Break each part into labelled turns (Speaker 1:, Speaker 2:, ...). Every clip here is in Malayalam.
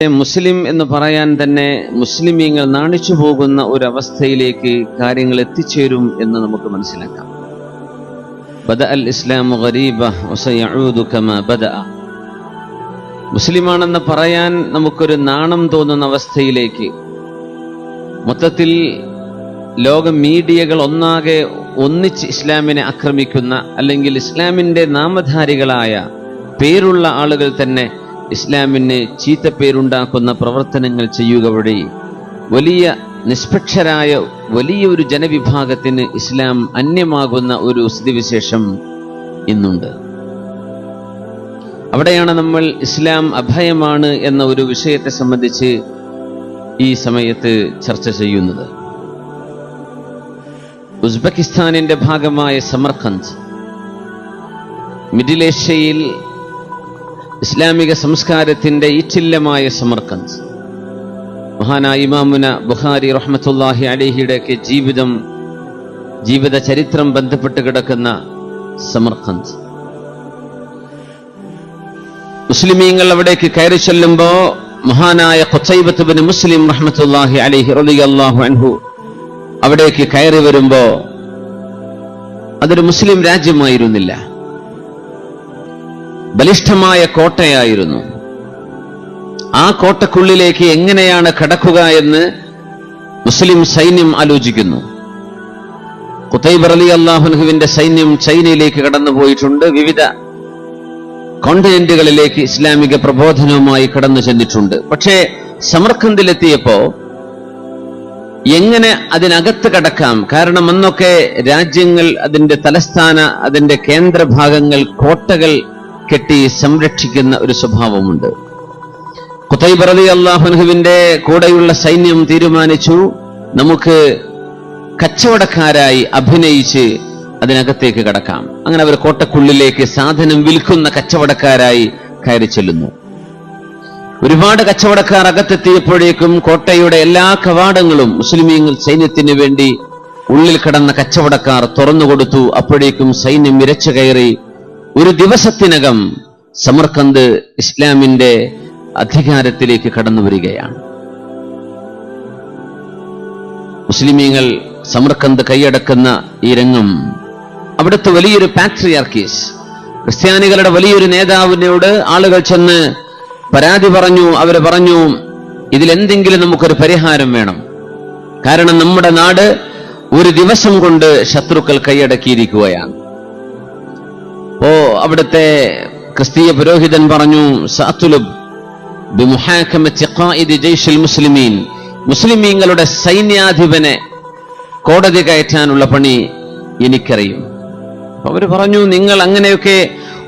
Speaker 1: മുസ്ലിം എന്ന് പറയാൻ തന്നെ മുസ്ലിമീങ്ങൾ നാണിച്ചു പോകുന്ന ഒരവസ്ഥയിലേക്ക് കാര്യങ്ങൾ എത്തിച്ചേരും എന്ന് നമുക്ക് മനസ്സിലാക്കാം. ബദഅൽ ഇസ്ലാമു ഗരീബ വസയഊദു കമാ ബദഅ. മുസ്ലിമാണെന്ന് പറയാൻ നമുക്കൊരു നാണം തോന്നുന്ന അവസ്ഥയിലേക്ക് മൊത്തത്തിൽ ലോക മീഡിയകൾ ഒന്നിച്ച് ഇസ്ലാമിനെ ആക്രമിക്കുന്ന, അല്ലെങ്കിൽ ഇസ്ലാമിന്റെ നാമധാരികളായ പേരുള്ള ആളുകൾ തന്നെ ഇസ്ലാമിന് ചീത്തപ്പേരുണ്ടാക്കുന്ന പ്രവർത്തനങ്ങൾ ചെയ്യുക വഴി വലിയ നിഷ്പക്ഷരായ വലിയൊരു ജനവിഭാഗത്തിന് ഇസ്ലാം അന്യമാകുന്ന ഒരു സ്ഥിതിവിശേഷം ഇന്നുണ്ട്. അവിടെയാണ് നമ്മൾ ഇസ്ലാം അഭയമാണ് എന്ന ഒരു വിഷയത്തെ സംബന്ധിച്ച് ഈ സമയത്ത് ചർച്ച ചെയ്യുന്നത്. ഉസ്ബെക്കിസ്ഥാനിന്റെ ഭാഗമായ സമർഖന്ദ്, മിഡിൽ ഏഷ്യയിൽ ഇസ്ലാമിക സംസ്കാരത്തിന്റെ ഈറ്റില്ലമായ സമർഖന്ദ്, മഹാനായ ഇമാമുന ബുഖാരി റഹ്മത്തുള്ളാഹി അലൈഹിയുടെയൊക്കെ ജീവിത ചരിത്രം ബന്ധപ്പെട്ട് കിടക്കുന്ന സമർഖന്ദ്. മുസ്ലിമീങ്ങൾ അവിടേക്ക് കയറി ചെല്ലുമ്പോ മഹാനായ ഖുതൈബത്ത് ഇബ്നു മുസ്ലിം റഹ്മത്തുള്ളാഹി അലൈഹി റളിയല്ലാഹു അൻഹു അവിടേക്ക് കയറി വരുമ്പോ അതൊരു മുസ്ലിം രാജ്യമായിരുന്നില്ല, ബലിഷ്ഠമായ കോട്ടയായിരുന്നു. ആ കോട്ടക്കുള്ളിലേക്ക് എങ്ങനെയാണ് കടക്കുക എന്ന് മുസ്ലിം സൈന്യം ആലോചിക്കുന്നു. ഖുതൈബ റളിയല്ലാഹു അൻഹുവിന്റെ സൈന്യം ചൈനയിലേക്ക് കടന്നുപോയിട്ടുണ്ട്. വിവിധ കോണ്ടിനെന്റുകളിലേക്ക് ഇസ്ലാമിക പ്രബോധനവുമായി കടന്നു ചെന്നിട്ടുണ്ട്. പക്ഷേ സമർഖന്ദിലെത്തിയപ്പോ എങ്ങനെ അതിനകത്ത് കടക്കാം? കാരണം അന്നൊക്കെ രാജ്യങ്ങൾ അതിന്റെ തലസ്ഥാന, അതിന്റെ കേന്ദ്രഭാഗങ്ങൾ കോട്ടകൾ കെട്ടി സംരക്ഷിക്കുന്ന ഒരു സ്വഭാവമുണ്ട്. ഖുതൈബ റളിയല്ലാഹു അൻഹുവിന്റെ കൂടെയുള്ള സൈന്യം തീരുമാനിച്ചു, നമുക്ക് കച്ചവടക്കാരായി അഭിനയിച്ച് അതിനകത്തേക്ക് കടക്കാം. അങ്ങനെ അവർ കോട്ടക്കുള്ളിലേക്ക് സാധനം വിൽക്കുന്ന കച്ചവടക്കാരായി കയറി ചെല്ലുന്നു. ഒരുപാട് കച്ചവടക്കാർ അകത്തെത്തിയപ്പോഴേക്കും കോട്ടയുടെ എല്ലാ കവാടങ്ങളും മുസ്ലിമീങ്ങൾ സൈന്യത്തിന് വേണ്ടി ഉള്ളിൽ കടന്ന കച്ചവടക്കാർ തുറന്നുകൊടുത്തു. അപ്പോഴേക്കും സൈന്യം ഇരച്ചു കയറി ഒരു ദിവസത്തിനകം സമർഖന്ദ് ഇസ്ലാമിന്റെ അധികാരത്തിലേക്ക് കടന്നു വരികയാണ്. മുസ്ലിമീങ്ങൾ സമർഖന്ദ് കൈയടക്കുന്ന ഈ രംഗം, അവിടുത്തെ വലിയൊരു പാട്രിയാർക്കീസ്, ക്രിസ്ത്യാനികളുടെ വലിയൊരു നേതാവിനോട് ആളുകൾ ചെന്ന് പരാതി പറഞ്ഞു. അവര് പറഞ്ഞു, ഇതിലെന്തെങ്കിലും നമുക്കൊരു പരിഹാരം വേണം. കാരണം നമ്മുടെ നാട് ഒരു ദിവസം കൊണ്ട് ശത്രുക്കൾ കൈയടക്കിയിരിക്കുകയാണ്. അവിടുത്തെ ക്രിസ്തീയ പുരോഹിതൻ പറഞ്ഞു, സഅതുലുബ് ബിമുഹാകമത്തി ഖായിദി ജയ്ഷിൽ മുസ്ലിമീൻ, മുസ്ലിമീങ്ങളുടെ സൈന്യാധിപനെ കോടതി കയറ്റാനുള്ള പണി എനിക്കറിയും. അവര് പറഞ്ഞു, നിങ്ങൾ അങ്ങനെയൊക്കെ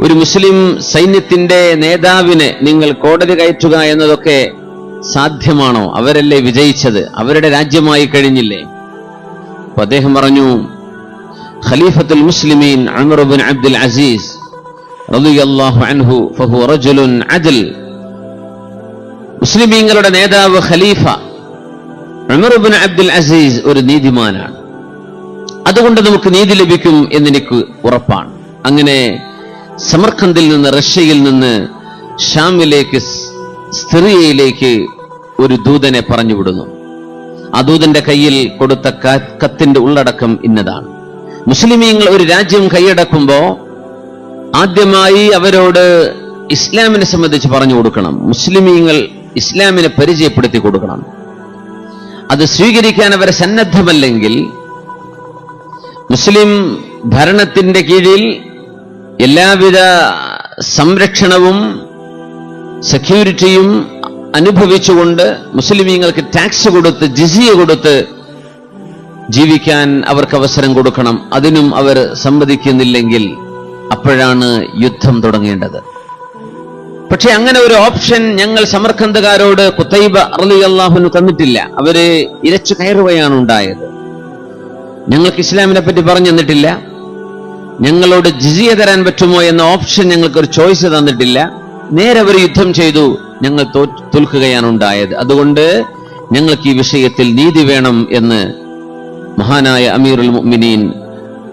Speaker 1: ഒരു മുസ്ലിം സൈന്യത്തിന്റെ നേതാവിനെ നിങ്ങൾ കോടതി കയറ്റുക എന്നതൊക്കെ സാധ്യമാണോ? അവരല്ലേ വിജയിച്ചത്, അവരുടെ രാജ്യമായി കഴിഞ്ഞില്ലേ? അപ്പൊ അദ്ദേഹം പറഞ്ഞു, ഖലീഫത്തുൽ മുസ്ലിമീൻ ഉമർ ഇബ്നു അബ്ദുൽ അസീസ് റളിയല്ലാഹു അൻഹു ഫഹുവ റജുലുൻ അദ്ൽ. മുസ്ലിമീങ്ങളുടെ നേതാവ് ഖലീഫ ഉമർ ഇബ്നു അബ്ദുൽ അസീസ് ഒരു നീതിമാനാണ്. അതുകൊണ്ട് നമുക്ക് നീതി ലഭിക്കും എന്നെനിക്ക് ഉറപ്പാണ്. അങ്ങനെ സമർഖന്ദിൽ നിന്ന്, റഷ്യയിൽ നിന്ന് ഷാമിലേക്ക്, സിറിയയിലേക്ക് ഒരു ദൂതനെ പറഞ്ഞുവിടുന്നു. ആ ദൂതന്റെ കയ്യിൽ കൊടുത്ത കത്തിന്റെ ഉള്ളടക്കം ഇന്നതാണ്. മുസ്ലിമീങ്ങൾ ഒരു രാജ്യം കൈയടക്കുമ്പോ ആദ്യമായി അവരോട് ഇസ്ലാമിനെ സംബന്ധിച്ച് പറഞ്ഞു കൊടുക്കണം. മുസ്ലിമീങ്ങൾ ഇസ്ലാമിനെ പരിചയപ്പെടുത്തി കൊടുക്കണം. അത് സ്വീകരിക്കാൻ അവരെ സന്നദ്ധമല്ലെങ്കിൽ മുസ്ലിം ഭരണത്തിന്റെ കീഴിൽ എല്ലാവിധ സംരക്ഷണവും സെക്യൂരിറ്റിയും അനുഭവിച്ചുകൊണ്ട് മുസ്ലിമീങ്ങൾക്ക് ടാക്സ് കൊടുത്ത്, ജിസിയ കൊടുത്ത് ജീവിക്കാൻ അവർക്ക് അവസരം കൊടുക്കണം. അതിനും അവർ സമ്മതിക്കുന്നില്ലെങ്കിൽ അപ്പോഴാണ് യുദ്ധം തുടങ്ങേണ്ടത്. പക്ഷെ അങ്ങനെ ഒരു ഓപ്ഷൻ ഞങ്ങൾ സമർഖന്ദുകാരോട് ഖുതൈബ റളിയല്ലാഹു അൻഹു തന്നിട്ടില്ല. അവര് ഇരച്ചു കയറുകയാണ് ഉണ്ടായത്. ഞങ്ങൾക്ക് ഇസ്ലാമിനെ പറ്റി പറഞ്ഞു തന്നിട്ടില്ല, ഞങ്ങളോട് ജിസിയ തരാൻ പറ്റുമോ എന്ന ഓപ്ഷൻ ഞങ്ങൾക്കൊരു ചോയ്സ് തന്നിട്ടില്ല. നേരെ അവർ യുദ്ധം ചെയ്തു, ഞങ്ങൾ തോൽക്കുകയാണ് ഉണ്ടായത്. അതുകൊണ്ട് ഞങ്ങൾക്ക് ഈ വിഷയത്തിൽ നീതി വേണം എന്ന് മഹാനായ അമീറുൽ മുഅ്മിനീൻ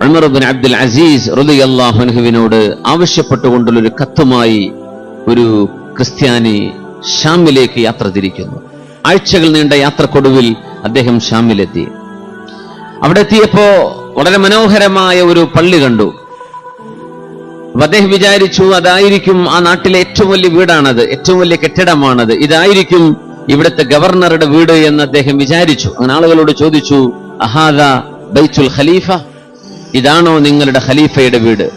Speaker 1: ഉമർ ഇബ്നു അബ്ദുൽ അസീസ് റളിയല്ലാഹു അൻഹുവിനോട് ആവശ്യപ്പെട്ടുകൊണ്ടുള്ള ഒരു കത്തുമായി ഒരു ക്രിസ്ത്യാനി ഷാമിലേക്ക് യാത്ര തിരിക്കുന്നു. ആഴ്ചകൾ നീണ്ട യാത്രക്കൊടുവിൽ അദ്ദേഹം ഷാമിലെത്തി. അവിടെ എത്തിയപ്പോ വളരെ മനോഹരമായ ഒരു പള്ളി കണ്ടു. അപ്പൊ അദ്ദേഹം വിചാരിച്ചു, അതായിരിക്കും ആ നാട്ടിലെ ഏറ്റവും വലിയ വീടാണത്, ഏറ്റവും വലിയ കെട്ടിടമാണത്, ഇതായിരിക്കും ഇവിടുത്തെ ഗവർണറുടെ വീട് എന്ന് അദ്ദേഹം വിചാരിച്ചു. അങ്ങനെ ആളുകളോട് ചോദിച്ചു, അഹാദ ബൈത്തുൽ ഖലീഫ, ഇതാണോ നിങ്ങളുടെ ഖലീഫയുടെ വീട്?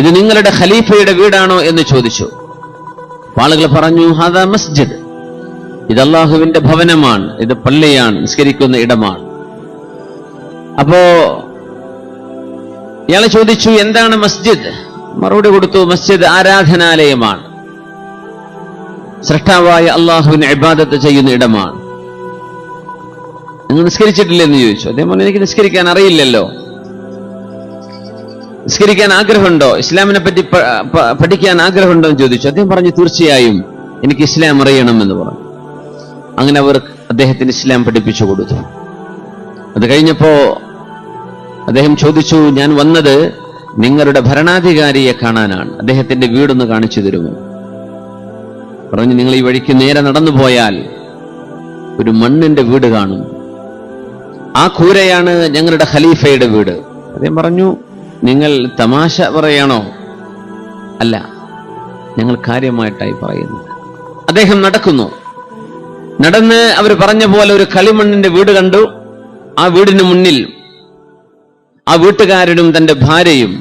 Speaker 1: ഇത് നിങ്ങളുടെ ഖലീഫയുടെ വീടാണോ എന്ന് ചോദിച്ചു. ആളുകൾ പറഞ്ഞു, ഹാദാ മസ്ജിദ്, ഇത് അല്ലാഹുവിന്റെ ഭവനമാണ്, ഇത് പള്ളിയാണ്, നിസ്കരിക്കുന്ന ഇടമാണ്. അപ്പോ ഇയാളെ ചോദിച്ചു, എന്താണ് മസ്ജിദ്? മറുപടി കൊടുത്തു, മസ്ജിദ് ആരാധനാലയമാണ്, സ്രഷ്ടാവായ അള്ളാഹുവിന് ഇബാദത്ത് ചെയ്യുന്ന ഇടമാണ്. നിങ്ങൾ നിസ്കരിച്ചിട്ടില്ലേ എന്ന് ചോദിച്ചു. അദ്ദേഹം പറഞ്ഞു, എനിക്ക് നിസ്കരിക്കാൻ അറിയില്ലല്ലോ. നിസ്കരിക്കാൻ ആഗ്രഹമുണ്ടോ? ഇസ്ലാമിനെ പറ്റി പഠിക്കാൻ ആഗ്രഹമുണ്ടോ എന്ന് ചോദിച്ചു. അദ്ദേഹം പറഞ്ഞു, തീർച്ചയായും എനിക്ക് ഇസ്ലാം അറിയണം എന്ന് പറഞ്ഞു. അങ്ങനെ അവർ അദ്ദേഹത്തിന് ഇസ്ലാം പഠിപ്പിച്ചു കൊടുത്തു. അത് കഴിഞ്ഞപ്പോ അദ്ദേഹം ചോദിച്ചു, ഞാൻ വന്നത് നിങ്ങളുടെ ഭരണാധികാരിയെ കാണാനാണ്, അദ്ദേഹത്തിന്റെ വീടൊന്ന് കാണിച്ചു തരുമോ? പറഞ്ഞു, നിങ്ങൾ ഈ വഴിക്ക് നേരെ നടന്നു പോയാൽ ഒരു മണ്ണിന്റെ വീട് കാണും, ആ കൂരയാണ് ഞങ്ങളുടെ ഖലീഫയുടെ വീട്. അദ്ദേഹം പറഞ്ഞു, നിങ്ങൾ തമാശ പറയാണോ? അല്ല, ഞങ്ങൾ കാര്യമായിട്ടായി പറയുന്നത്. അദ്ദേഹം നടന്ന് അവർ പറഞ്ഞ പോലെ ഒരു കളിമണ്ണിന്റെ വീട് കണ്ടു. ആ വീടിന് മുന്നിൽ ആ വീട്ടുകാരനും തന്റെ ഭാര്യയും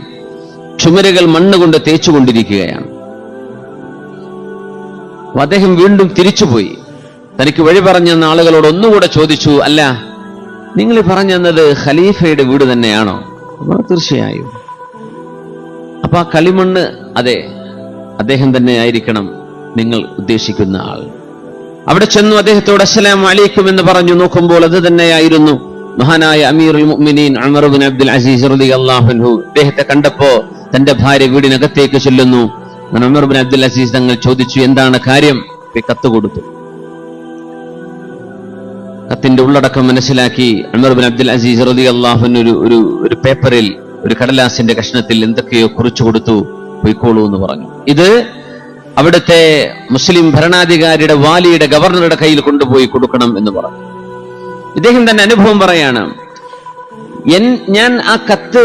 Speaker 1: ചുമരുകൾ മണ്ണുകൊണ്ട് തേച്ചുകൊണ്ടിരിക്കുകയാണ്. അദ്ദേഹം വീണ്ടും തിരിച്ചുപോയി. തനിക്ക് വഴി പറഞ്ഞെന്ന ആളുകളോട് ഒന്നുകൂടെ ചോദിച്ചു, അല്ല, നിങ്ങൾ പറഞ്ഞത് ഖലീഫയുടെ വീട് തന്നെയാണോ? തീർച്ചയായും. അപ്പൊ ആ കളിമണ്ണ്, അതെ, അദ്ദേഹം തന്നെ ആയിരിക്കണം നിങ്ങൾ ഉദ്ദേശിക്കുന്ന ആൾ. അവിടെ ചെന്നു അദ്ദേഹത്തോട് അസ്സലാമു അലൈക്കും എന്ന് പറഞ്ഞു. നോക്കുമ്പോൾ അത് തന്നെയായിരുന്നു മഹാനായ അമീറുൽ മുഅ്മിനീൻ ഉമർ ഇബ്നു അബ്ദുൽ അസീസ് റളിയല്ലാഹു അൻഹു. അദ്ദേഹത്തെ കണ്ടപ്പോ തന്റെ ഭാര്യ വീടിനകത്തേക്ക് ചെല്ലുന്നു. ഉമർ ഇബ്നു അബ്ദുൽ അസീസ് തങ്ങൾ ചോദിച്ചു, എന്താണ് കാര്യം? കത്ത് കൊടുത്തു. കത്തിന്റെ ഉള്ളടക്കം മനസ്സിലാക്കി ഉമർ ഇബ്നു അബ്ദുൽ അസീസ് റളിയല്ലാഹു അൻഹു ഒരു പേപ്പറിൽ, ഒരു കടലാസിന്റെ കഷ്ണത്തിൽ എന്തൊക്കെയോ കുറിച്ചു കൊടുത്തു. പോയിക്കോളൂ എന്ന് പറഞ്ഞു. ഇത് അവിടുത്തെ മുസ്ലിം ഭരണാധികാരിയുടെ, വാലിയുടെ, ഗവർണറുടെ കയ്യിൽ കൊണ്ടുപോയി കൊടുക്കണം എന്ന് പറഞ്ഞു. ഇദ്ദേഹം തന്നെ അനുഭവം പറയാണ്, ഞാൻ ആ കത്ത്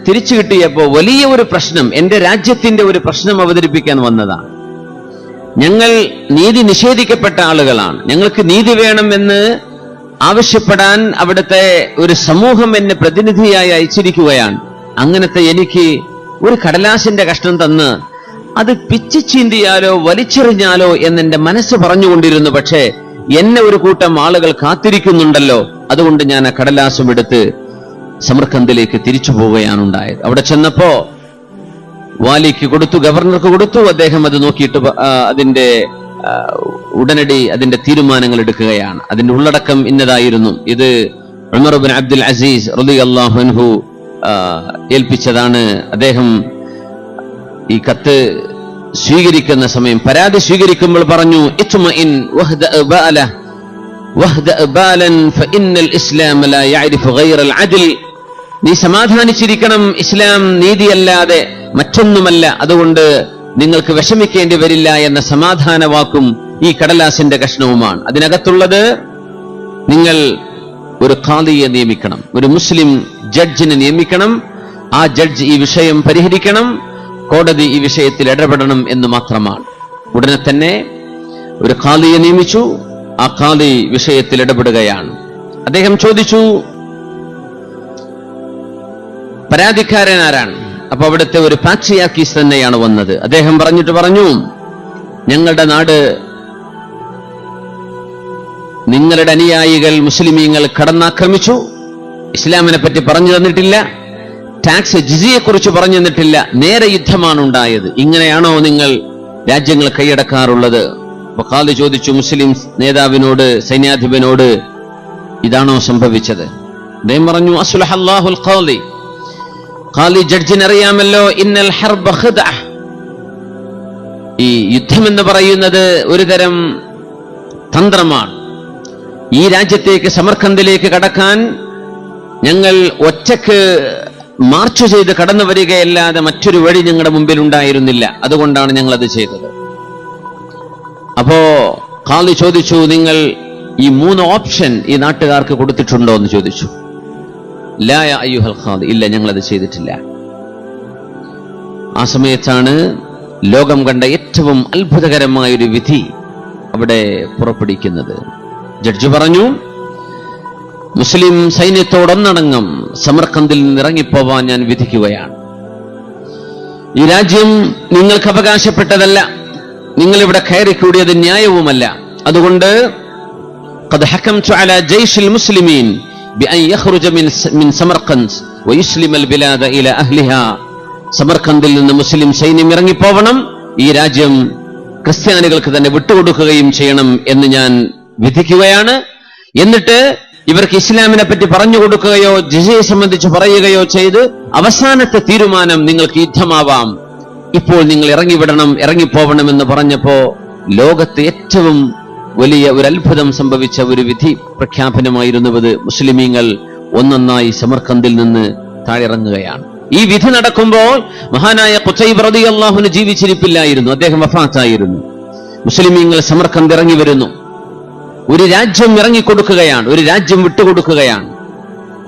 Speaker 1: തിരിച്ചു കിട്ടിയപ്പോ വലിയ ഒരു പ്രശ്നം, എന്റെ രാജ്യത്തിന്റെ ഒരു പ്രശ്നം അവതരിപ്പിക്കാൻ വന്നതാണ്. ഞങ്ങൾ നീതി നിഷേധിക്കപ്പെട്ട ആളുകളാണ്, ഞങ്ങൾക്ക് നീതി വേണം എന്ന് ആവശ്യപ്പെടാൻ അവിടുത്തെ ഒരു സമൂഹം എന്നെ പ്രതിനിധിയായി അയച്ചിരിക്കുകയാണ്. അങ്ങനത്തെ എനിക്ക് ഒരു കടലാസിന്റെ കഷ്ണം തന്ന് അത് പിച്ചി ചീന്തിയാലോ വലിച്ചെറിഞ്ഞാലോ എന്നെന്റെ മനസ്സ് പറഞ്ഞുകൊണ്ടിരുന്നു. പക്ഷേ എന്നെ ഒരു കൂട്ടം ആളുകൾ കാത്തിരിക്കുന്നുണ്ടല്ലോ, അതുകൊണ്ട് ഞാൻ ആ കടലാസും എടുത്ത് സമർഖന്ദിലേക്ക് തിരിച്ചു പോവുകയാണ് ഉണ്ടായത്. അവിടെ ചെന്നപ്പോ വാലിക്ക് കൊടുത്തു, ഗവർണർക്ക് കൊടുത്തു. അദ്ദേഹം അത് നോക്കിയിട്ട് അതിന്റെ ഉടനടി അതിന്റെ തീരുമാനങ്ങൾ എടുക്കുകയാണ്. അതിന്റെ ഉള്ളടക്കം ഇന്നതായിരുന്നു. ഇത് ഉമർ ഇബ്നു അബ്ദുൽ അസീസ് റളിയല്ലാഹു അൻഹു ഏൽപ്പിച്ചതാണ്. അദ്ദേഹം ഈ കത്ത് സ്വീകരിക്കുന്ന സമയം, പരാതി സ്വീകരിക്കുമ്പോൾ പറഞ്ഞു, ഇത്മഇൻ വഹ്ദഅ ബാലൻ ഫഇന്നൽ ഇസ്ലാം ലാ യഅരിഫു ഗൈറൽ അദ്ൽ. നീ സമാധാനിച്ചിരിക്കണം, ഇസ്ലാം നീതിയല്ലാതെ മറ്റൊന്നുമല്ല, അതുകൊണ്ട് നിങ്ങൾക്ക് വിഷമിക്കേണ്ടി വരില്ല എന്ന സമാധാന വാക്കും ഈ കടലാസിന്റെ കഷ്ണവുമാണ്. അതിനകത്തുള്ളത്, നിങ്ങൾ ഒരു ഖാദിയെ നിയമിക്കണം, ഒരു മുസ്ലിം ജഡ്ജിനെ നിയമിക്കണം, ആ ജഡ്ജ് ഈ വിഷയം പരിഹരിക്കണം, കോടതി ഈ വിഷയത്തിൽ ഇടപെടണം എന്ന് മാത്രമാണ്. ഉടനെ തന്നെ ഒരു ഖാദിയെ നിയമിച്ചു. ആ ഖാദി വിഷയത്തിൽ ഇടപെടുകയാണ്. അദ്ദേഹം ചോദിച്ചു, പരാതിക്കാരൻ ആരാണ്? അപ്പൊ അവിടുത്തെ ഒരു പാട്രിയാർക്കീസ് തന്നെയാണ് വന്നത്. അദ്ദേഹം പറഞ്ഞു, ഞങ്ങളുടെ നാട് നിങ്ങളുടെ അനുയായികൾ മുസ്ലിമീങ്ങൾ കടന്നാക്രമിച്ചു, ഇസ്ലാമിനെ പറ്റി പറഞ്ഞു തന്നിട്ടില്ല, ടാക്സ് ജിസിയെ കുറിച്ച് പറഞ്ഞു തന്നിട്ടില്ല, നേരെ യുദ്ധമാണ് ഉണ്ടായത്. ഇങ്ങനെയാണോ നിങ്ങൾ രാജ്യങ്ങൾ കൈയടക്കാറുള്ളത്? ഖാദി ചോദിച്ചു മുസ്ലിം നേതാവിനോട്, സൈന്യാധിപനോട്, ഇതാണോ സംഭവിച്ചത്? അദ്ദേഹം പറഞ്ഞു, അസ്ലഹല്ലാഹുൽ ഖാദി, ഖാദി ജഡ്ജിനറിയാമല്ലോ, ഇന്നൽ ഹർബ ഖിദ്അ, ഈ യുദ്ധം എന്ന് പറയുന്നത് ഒരു തരം തന്ത്രമാണ്. ഈ രാജ്യത്തേക്ക്, സമർഖന്ദിലേക്ക് കടക്കാൻ ഞങ്ങൾ ഒറ്റക്ക് മാർച്ച് ചെയ്ത് കടന്നു വരികയല്ലാതെ മറ്റൊരു വഴി ഞങ്ങളുടെ മുമ്പിൽ ഉണ്ടായിരുന്നില്ല. അതുകൊണ്ടാണ് ഞങ്ങൾ അത് ചെയ്തത്. അപ്പോ ഖാദി ചോദിച്ചു, നിങ്ങൾ ഈ 3 ഓപ്ഷൻ ഈ നാട്ടുകാർക്ക് കൊടുത്തിട്ടുണ്ടോ എന്ന് ചോദിച്ചു. ലാ യാ അയ്യുഹൽ ഖാദി, ഇല്ല, ഞങ്ങളത് ചെയ്തിട്ടില്ല. ആ സമയത്താണ് ലോകം കണ്ട ഏറ്റവും അത്ഭുതകരമായ ഒരു വിധി അവിടെ പുറപ്പെടുവിക്കുന്നത്. ജഡ്ജി പറഞ്ഞു, മുസ്ലിം സൈന്യത്തോടൊന്നടങ്കം സമർഖന്ദിൽ നിന്ന് ഇറങ്ങിപ്പോവാൻ ഞാൻ വിധിക്കുകയാണ്. ഈ രാജ്യം നിങ്ങൾക്ക് അവകാശപ്പെട്ടതല്ല, നിങ്ങൾ ഇവിടെ കയറിക്കൂടിയത് ന്യായവുമല്ല. അതുകൊണ്ട് ഖദ് ഹകംതു അലാ ജയ്ഷിൽ മുസ്ലിമീൻ ബിഅൻ യഖ്റുജ മിൻ സമർഖന്ദ് വയുസ്ലിമൽ ബിലാദ ഇലാ അഹ്ലിഹാ. സമർഖന്ദിൽ നിന്ന് മുസ്ലിം സൈന്യം ഇറങ്ങിപ്പോവണം, ഈ രാജ്യം ക്രിസ്ത്യാനികൾക്ക് തന്നെ വിട്ടുകൊടുക്കുകയും ചെയ്യണം എന്ന് ഞാൻ വിധിക്കുകയാണ്. എന്നിട്ട് ഇവർക്ക് ഇസ്ലാമിനെ പറ്റി പറഞ്ഞു കൊടുക്കുകയോ ജിസയെ സംബന്ധിച്ച് പറയുകയോ ചെയ്ത് അവസാനത്തെ തീരുമാനം നിങ്ങൾക്ക് യുദ്ധമാവാം, ഇപ്പോൾ നിങ്ങൾ ഇറങ്ങിപ്പോവണം എന്ന് പറഞ്ഞപ്പോ ലോകത്ത് ഏറ്റവും വലിയ ഒരു അത്ഭുതം സംഭവിച്ച ഒരു വിധി പ്രഖ്യാപനമായിരുന്നത് മുസ്ലിമീങ്ങൾ ഒന്നൊന്നായി സമർഖന്ദിൽ നിന്ന് താഴിറങ്ങുകയാണ്. ഈ വിധി നടക്കുമ്പോൾ മഹാനായ ഖുതൈബ റളിയല്ലാഹു അൻഹു ജീവിച്ചിരിപ്പില്ലായിരുന്നു, അദ്ദേഹം വഫാത്തായിരുന്നു. മുസ്ലിമീങ്ങൾ സമർഖന്ദ് ഇറങ്ങി വരുന്നു, ഒരു രാജ്യം ഇറങ്ങിക്കൊടുക്കുകയാണ്, ഒരു രാജ്യം വിട്ടുകൊടുക്കുകയാണ്.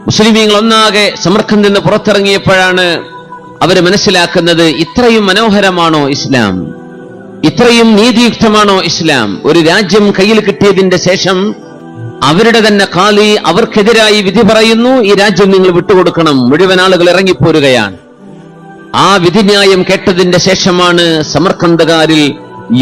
Speaker 1: മുസ്ലിമീങ്ങൾ ഒന്നാകെ സമർഖന്ദിൽ നിന്ന് പുറത്തിറങ്ങിയപ്പോഴാണ് അവര് മനസ്സിലാക്കുന്നത്, ഇത്രയും മനോഹരമാണോ ഇസ്ലാം, ഇത്രയും നീതിയുക്തമാണോ ഇസ്ലാം? ഒരു രാജ്യം കയ്യിൽ കിട്ടിയതിന്റെ ശേഷം അവരുടെ തന്നെ ഖാലി അവർക്കെതിരായി വിധി പറയുന്നു, ഈ രാജ്യം നിങ്ങൾ വിട്ടുകൊടുക്കണം, മുഴുവൻ ആളുകൾ ഇറങ്ങിപ്പോരുകയാണ്. ആ വിധിന്യായം കേട്ടതിന്റെ ശേഷമാണ് സമർഖന്ദുകാരിൽ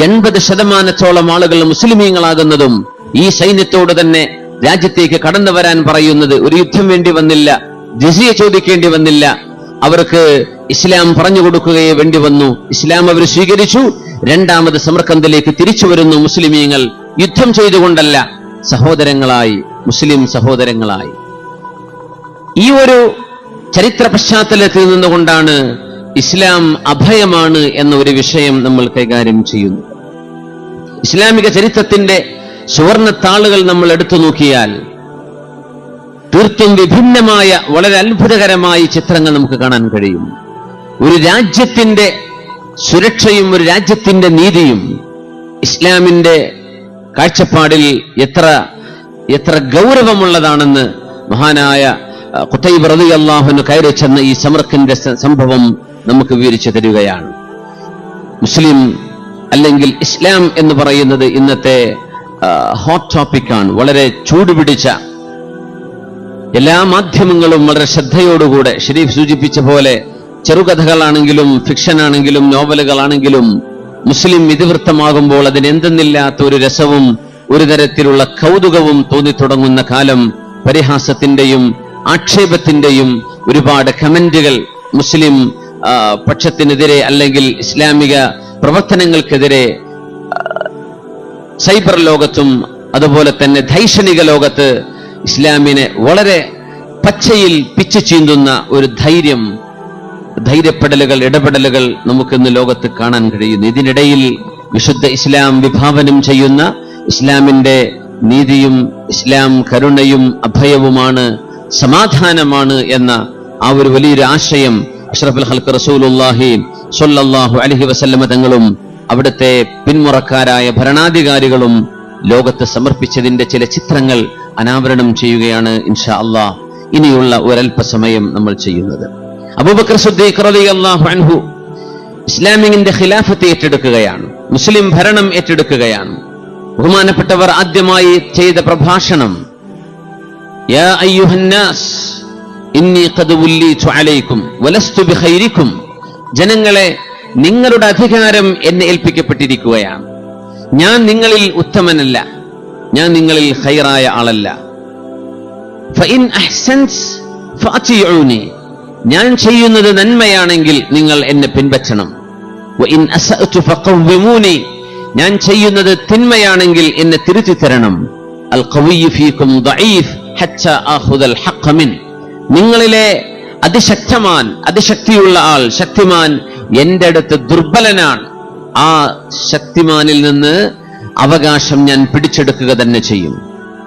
Speaker 1: 80% ആളുകൾ മുസ്ലിമീങ്ങളാകുന്നതും ഈ സൈന്യത്തോട് തന്നെ രാജ്യത്തേക്ക് കടന്നു വരാൻ പറയുന്നത്. ഒരു യുദ്ധം വേണ്ടി വന്നില്ല, ജിസിയ ചോദിക്കേണ്ടി വന്നില്ല, അവർക്ക് ഇസ്ലാം പറഞ്ഞു കൊടുക്കുകയേ വേണ്ടി വന്നു. ഇസ്ലാം അവർ സ്വീകരിച്ചു. രണ്ടാമത് സമർഖന്ദിലേക്ക് തിരിച്ചു വരുന്നു മുസ്ലിമീങ്ങൾ, യുദ്ധം ചെയ്തുകൊണ്ടല്ല, സഹോദരങ്ങളായി, മുസ്ലിം സഹോദരങ്ങളായി. ഈ ഒരു ചരിത്ര പശ്ചാത്തലത്തിൽ നിന്നുകൊണ്ടാണ് ഇസ്ലാം അഭയമാണ് എന്ന ഒരു വിഷയം നമ്മൾ കൈകാര്യം ചെയ്യുന്നു. ഇസ്ലാമിക ചരിത്രത്തിന്റെ സുവർണത്താളുകൾ നമ്മൾ എടുത്തു നോക്കിയാൽ തീർത്തും വിഭിന്നമായ വളരെ അത്ഭുതകരമായ ചിത്രങ്ങൾ നമുക്ക് കാണാൻ കഴിയും. ഒരു രാജ്യത്തിന്റെ സുരക്ഷയും ഒരു രാജ്യത്തിന്റെ നീതിയും ഇസ്ലാമിന്റെ കാഴ്ചപ്പാടിൽ എത്ര ഗൗരവമുള്ളതാണെന്ന് മഹാനായ ഖുതൈബ റളിയല്ലാഹു അൻഹു കയറി ചെന്ന ഈ സമർഖന്ദിന്റെ സംഭവം നമുക്ക് വിവരിച്ചു തരികയാണ്. മുസ്ലിം അല്ലെങ്കിൽ ഇസ്ലാം എന്ന് പറയുന്നത് ഇന്നത്തെ ഹോട്ട് ടോപ്പിക്കാണ്. വളരെ ചൂടുപിടിച്ച, എല്ലാ മാധ്യമങ്ങളും വളരെ ശ്രദ്ധയോടുകൂടെ ഷരീഫ് സൂചിപ്പിച്ച പോലെ ചെറുകഥകളാണെങ്കിലും ഫിക്ഷൻ ആണെങ്കിലും നോവലുകളാണെങ്കിലും മുസ്ലിം ഇതിവൃത്തമാകുമ്പോൾ അതിനെന്തെന്നില്ലാത്ത ഒരു രസവും ഒരു തരത്തിലുള്ള കൗതുകവും തോന്നിത്തുടങ്ങുന്ന കാലം. പരിഹാസത്തിന്റെയും ആക്ഷേപത്തിന്റെയും ഒരുപാട് കമന്റുകൾ മുസ്ലിം പക്ഷത്തിനെതിരെ അല്ലെങ്കിൽ ഇസ്ലാമിക പ്രവർത്തനങ്ങൾക്കെതിരെ സൈബർ ലോകത്തും അതുപോലെ തന്നെ ധൈഷണിക ലോകത്ത് ഇസ്ലാമിനെ വളരെ പച്ചയിൽ പിച്ചു ചീന്തുന്ന ഒരു ധൈര്യപ്പെടലുകൾ, ഇടപെടലുകൾ നമുക്കിന്ന് ലോകത്ത് കാണാൻ കഴിയുന്നു. ഇതിനിടയിൽ വിശുദ്ധ ഇസ്ലാം വിഭാവനം ചെയ്യുന്ന ഇസ്ലാമിന്റെ നീതിയും ഇസ്ലാം കരുണയും അഭയവുമാണ്, സമാധാനമാണ് എന്ന ആ ഒരു വലിയൊരു ആശയം അഷ്റഫുൽ ഖൽഖ് റസൂലുള്ളാഹി സ്വല്ലല്ലാഹു അലൈഹി വസല്ലമ തങ്ങളും അവിടുത്തെ പിന്മുറക്കാരായ ഭരണാധികാരികളും ലോകത്ത് സമർപ്പിച്ചതിന്റെ ചില ചിത്രങ്ങൾ അനാവരണം ചെയ്യുകയാണ് ഇൻഷാ അല്ലാഹ് ഇനിയുള്ള ഒരൽപ്പസമയം നമ്മൾ ചെയ്യുന്നത്. അബൂബക്കർ സിദ്ദീഖ് റളിയല്ലാഹു അൻഹു ഇസ്ലാമിന്റെ ഖിലാഫത്ത് ഏറ്റെടുക്കുകയാണ്, മുസ്ലിം ഭരണം ഏറ്റെടുക്കുകയാണ്. ബഹുമാനപ്പെട്ടവർ ആദ്യമായി ചെയ്ത പ്രഭാഷണം, യാ അയ്യുഹന്നാസ് ഇന്നി ഖദ് വല്ലിതു അലൈക്കും വലസ്തു ബിഖൈരിക്കും, ജനങ്ങളെ, നിങ്ങളുടെ അധികാരം എന്നെ ഏൽപ്പിക്കപ്പെട്ടിരിക്കുകയാണ്, ഞാൻ നിങ്ങളിൽ ഉത്തമനല്ല, ഞാൻ നിങ്ങളിൽ ഖൈറായ ആളല്ല. ഫഇൻ അഹ്സൻത് ഫഅതിഊനി, ഞാൻ ചെയ്യുന്നത് നന്മയാണെങ്കിൽ നിങ്ങൾ എന്നെ പിൻപറ്റണം. വഇൻ അസഅതു ഫഖവ്വിമൂനി, ഞാൻ ചെയ്യുന്നത് തിന്മയാണെങ്കിൽ എന്നെ തിരുത്തി തരണം. അൽ ഖവിയ്യു ഫീകും ദഈഫ് ഹത്താ ആഖുദൽ ഹഖ് മിൻ, നിങ്ങളിലെ അതിശക്തിയുള്ള ആൾ, ശക്തിമാൻ എന്റെ അടുത്ത് ദുർബലനാണ്, ആ ശക്തിമാനിൽ നിന്ന് അവകാശം ഞാൻ പിടിച്ചെടുക്കുക തന്നെ ചെയ്യും.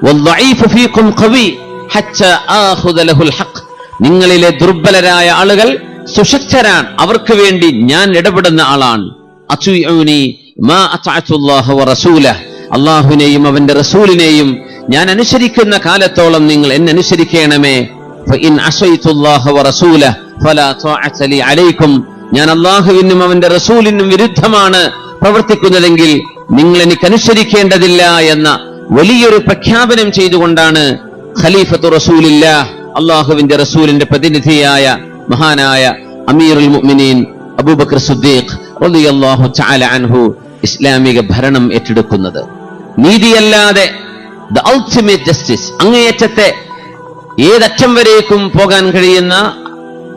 Speaker 1: വദ്ദഈഫു ഫീകും ഖവി ഹത്താ ആഖുദ ലഹുൽ ഹഖ്, നിങ്ങളിലെ ദുർബലരായ ആളുകൾ സുശക്തരാണ്, അവർക്ക് വേണ്ടി ഞാൻ ഇടപെടുന്ന ആളാണ്. അത്വീഊനി, മാ അത്അതുല്ലാഹ വറസൂലഹ്, അല്ലാഹുവിനെയും അവന്റെ റസൂലിനെയും ഞാൻ അനുസരിക്കുന്ന കാലത്തോളം നിങ്ങൾ എന്നെ അനുസരിക്കണമേ. ഫഇൻ അസൈതുല്ലാഹ വറസൂലഹ് ഫലാ ത്വാഅത ലി അലൈക്കും, ഞാൻ അല്ലാഹുവിനും അവന്റെ റസൂലിനും വിരുദ്ധമാണ് പ്രവർത്തിക്കുന്നതെങ്കിൽ നിങ്ങൾ എനിക്ക് അനുസരിക്കേണ്ടതില്ല എന്ന വലിയൊരു പ്രഖ്യാപനം ചെയ്തുകൊണ്ടാണ് ഖലീഫത്തു റസൂലില്ലാഹ്, അല്ലാഹുവിന്റെ റസൂലിന്റെ പ്രതിനിധിയായ മഹാനായ അമീറുൽ മുഅ്മിനീൻ അബൂബക്കർ സിദ്ദീഖ് റളിയല്ലാഹു തആല അൻഹു ഇസ്ലാമിക ഭരണം ഏറ്റെടുക്കുന്നത്. നീതിയല്ലാതെ ദ അൾട്ടിമേറ്റ് ജസ്റ്റിസ്, അങ്ങേയറ്റത്തെ ഏതറ്റം വരേക്കും പോകാൻ കഴിയുന്ന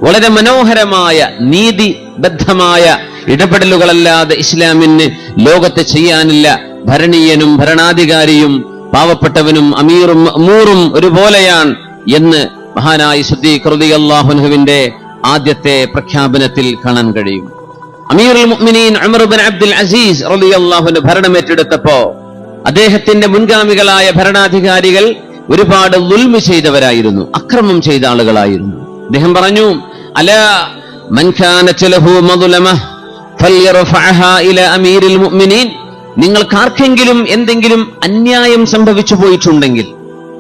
Speaker 1: വളരെ മനോഹരമായ നീതിബദ്ധമായ ഇടപെടലുകളല്ലാതെ ഇസ്ലാമിന് ലോകത്ത് ചെയ്യാനില്ല. ഭരണീയനും ഭരണാധികാരിയും പാവപ്പെട്ടവനും അമീറും മഅ്മൂറും ഒരുപോലെയാണ് എന്ന് മഹാനായ സിദ്ദീഖ് റളിയല്ലാഹു അൻഹുവിന്റെ ആദ്യത്തെ പ്രഖ്യാപനത്തിൽ കാണാൻ കഴിയും. അമീറുൽ മുഅ്മിനീൻ ഉമർ ഇബ്നു അബ്ദുൽ അസീസ് റളിയല്ലാഹു അൻഹു ഭരണം ഏറ്റെടുത്തപ്പോ അദ്ദേഹത്തിന്റെ മുൻഗാമികളായ ഭരണാധികാരികൾ ഒരുപാട് ദുൽമ ചെയ്തവരായിരുന്നു, അക്രമം ചെയ്ത ആളുകളായിരുന്നു. അദ്ദേഹം പറഞ്ഞു, അലാ മൻ കാനത ലഹു മദ്ലമഹ ഫൽയർഫഅഹാ ഇലാ അമീരിൽ മുഅ്മിനീൻ, നിങ്ങൾക്കാർക്കെങ്കിലും എന്തെങ്കിലും അന്യായം സംഭവിച്ചു പോയിട്ടുണ്ടെങ്കിൽ,